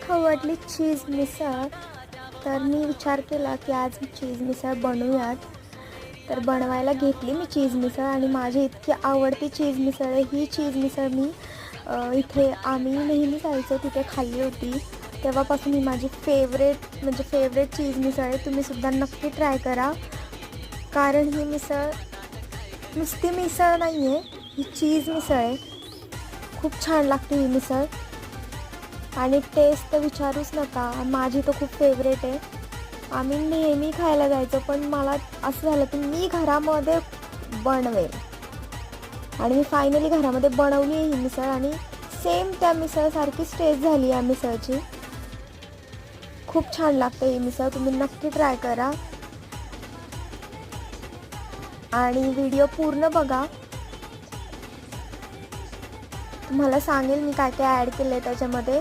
खाऊ वाटली चीज मिसळ, तर मी विचार केला की आज चीज मिसळ बनवूयात. तर बनवायला घेतली मी चीज मिसळ आणि माझी इतकी आवडती चीज मिसळ आहे. ही चीज मिसळ मी इथे आम्ही नेहमी जायचो तिथे खाल्ली होती. तेव्हापासून ही माझी फेवरेट चीज मिसळ आहे. तुम्हीसुद्धा नक्की ट्राय करा, कारण ही मिसळ नुसती मिसळ नाही आहे, ही चीज मिसळ आहे. खूप छान लागते ही मिसळ आणि टेस्ट तर विचारूच नका. माझी तर खूप फेवरेट आहे. आम्ही नेहमी खायला जायचो, पण मला असं झालं की मी घरामध्ये बनवेल आणि मी फायनली घरामध्ये बनवली आहे ही मिसळ आणि सेम त्या मिसळसारखीच टेस्ट झाली या मिसळची. खूप छान लागते ही मिसळ, तुम्ही नक्की ट्राय करा आणि व्हिडिओ पूर्ण बघा. तुम्हाला सांगेल मी काय काय ॲड केलं आहे त्याच्यामध्ये.